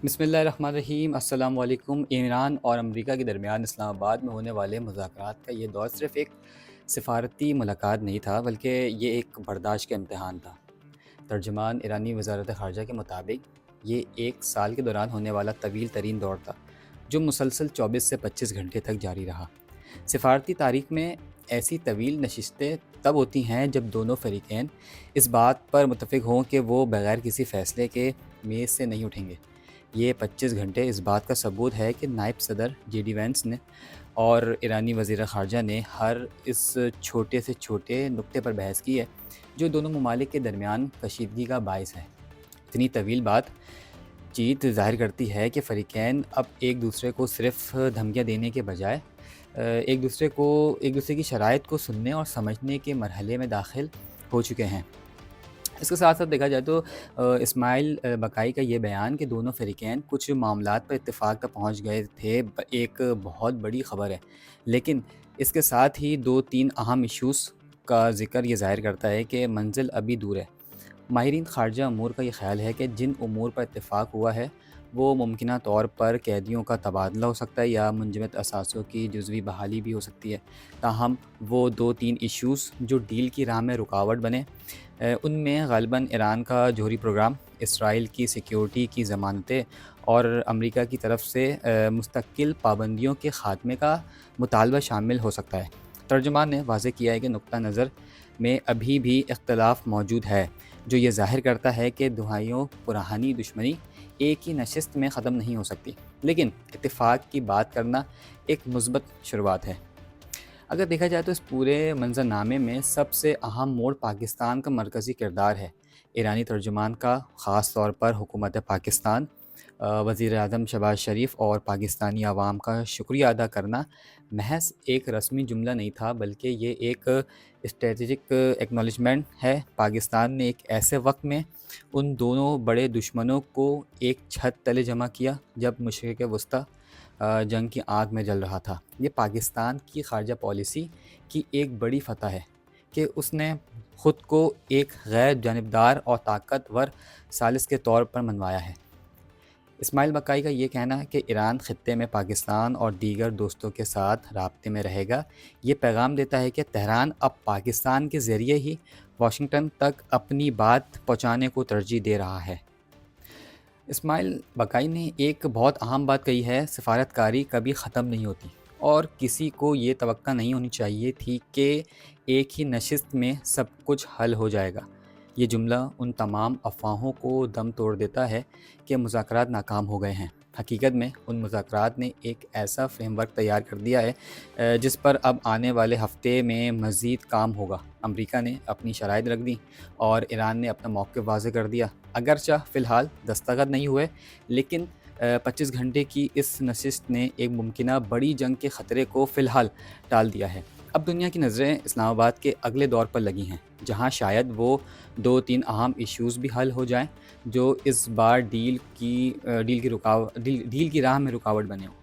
بسم اللہ الرحمن الرحیم۔ السلام علیکم۔ ایران اور امریکہ کے درمیان اسلام آباد میں ہونے والے مذاکرات کا یہ دور صرف ایک سفارتی ملاقات نہیں تھا، بلکہ یہ ایک برداشت کا امتحان تھا۔ ترجمان ایرانی وزارت خارجہ کے مطابق یہ ایک سال کے دوران ہونے والا طویل ترین دور تھا، جو مسلسل 24 سے 25 گھنٹے تک جاری رہا۔ سفارتی تاریخ میں ایسی طویل نشستیں تب ہوتی ہیں جب دونوں فریقین اس بات پر متفق ہوں کہ وہ بغیر کسی فیصلے کے میز سے نہیں اٹھیں گے۔ یہ 25 گھنٹے اس بات کا ثبوت ہے کہ نائب صدر جے ڈی وینس نے اور ایرانی وزیر خارجہ نے ہر اس چھوٹے سے چھوٹے نقطے پر بحث کی ہے جو دونوں ممالک کے درمیان کشیدگی کا باعث ہے۔ اتنی طویل بات چیت ظاہر کرتی ہے کہ فریقین اب ایک دوسرے کو صرف دھمکیاں دینے کے بجائے ایک دوسرے کی شرائط کو سننے اور سمجھنے کے مرحلے میں داخل ہو چکے ہیں۔ اس کے ساتھ ساتھ دیکھا جائے تو اسماعیل بقائی کا یہ بیان کہ دونوں فریقین کچھ معاملات پر اتفاق تک پہنچ گئے تھے ایک بہت بڑی خبر ہے، لیکن اس کے ساتھ ہی 2-3 اہم ایشوز کا ذکر یہ ظاہر کرتا ہے کہ منزل ابھی دور ہے۔ ماہرین خارجہ امور کا یہ خیال ہے کہ جن امور پر اتفاق ہوا ہے وہ ممکنہ طور پر قیدیوں کا تبادلہ ہو سکتا ہے یا منجمد اثاثوں کی جزوی بحالی بھی ہو سکتی ہے۔ تاہم وہ 2-3 ایشوز جو ڈیل کی راہ میں رکاوٹ بنے، ان میں غالباً ایران کا جوہری پروگرام، اسرائیل کی سیکیورٹی کی ضمانتیں اور امریکہ کی طرف سے مستقل پابندیوں کے خاتمے کا مطالبہ شامل ہو سکتا ہے۔ ترجمان نے واضح کیا ہے کہ نقطہ نظر میں ابھی بھی اختلاف موجود ہے، جو یہ ظاہر کرتا ہے کہ دہائیوں پرانی دشمنی ایک ہی نشست میں ختم نہیں ہو سکتی، لیکن اتفاق کی بات کرنا ایک مثبت شروعات ہے۔ اگر دیکھا جائے تو اس پورے منظرنامے میں سب سے اہم موڑ پاکستان کا مرکزی کردار ہے۔ ایرانی ترجمان کا خاص طور پر حکومت پاکستان، وزیر اعظم شہباز شریف اور پاکستانی عوام کا شکریہ ادا کرنا محض ایک رسمی جملہ نہیں تھا، بلکہ یہ ایک اسٹریٹجک ایکنالجمنٹ ہے۔ پاکستان نے ایک ایسے وقت میں ان دونوں بڑے دشمنوں کو ایک چھت تلے جمع کیا جب مشرق وسطیٰ جنگ کی آگ میں جل رہا تھا۔ یہ پاکستان کی خارجہ پالیسی کی ایک بڑی فتح ہے کہ اس نے خود کو ایک غیر جانبدار اور طاقتور ثالث کے طور پر منوایا ہے۔ اسماعیل بقائی کا یہ کہنا ہے کہ ایران خطے میں پاکستان اور دیگر دوستوں کے ساتھ رابطے میں رہے گا، یہ پیغام دیتا ہے کہ تہران اب پاکستان کے ذریعے ہی واشنگٹن تک اپنی بات پہنچانے کو ترجیح دے رہا ہے۔ اسماعیل بقائی نے ایک بہت اہم بات کہی ہے: سفارتکاری کبھی ختم نہیں ہوتی، اور کسی کو یہ توقع نہیں ہونی چاہیے تھی کہ ایک ہی نشست میں سب کچھ حل ہو جائے گا۔ یہ جملہ ان تمام افواہوں کو دم توڑ دیتا ہے کہ مذاکرات ناکام ہو گئے ہیں۔ حقیقت میں ان مذاکرات نے ایک ایسا فریم ورک تیار کر دیا ہے جس پر اب آنے والے ہفتے میں مزید کام ہوگا۔ امریکہ نے اپنی شرائط رکھ دیں اور ایران نے اپنا موقف واضح کر دیا۔ اگرچہ فی الحال دستخط نہیں ہوئے، لیکن 25 گھنٹے کی اس نشست نے ایک ممکنہ بڑی جنگ کے خطرے کو فی الحال ٹال دیا ہے۔ اب دنیا کی نظریں اسلام آباد کے اگلے دور پر لگی ہیں، جہاں شاید وہ 2-3 اہم ایشوز بھی حل ہو جائیں جو اس بار ڈیل کی راہ میں رکاوٹ بنے ہوں۔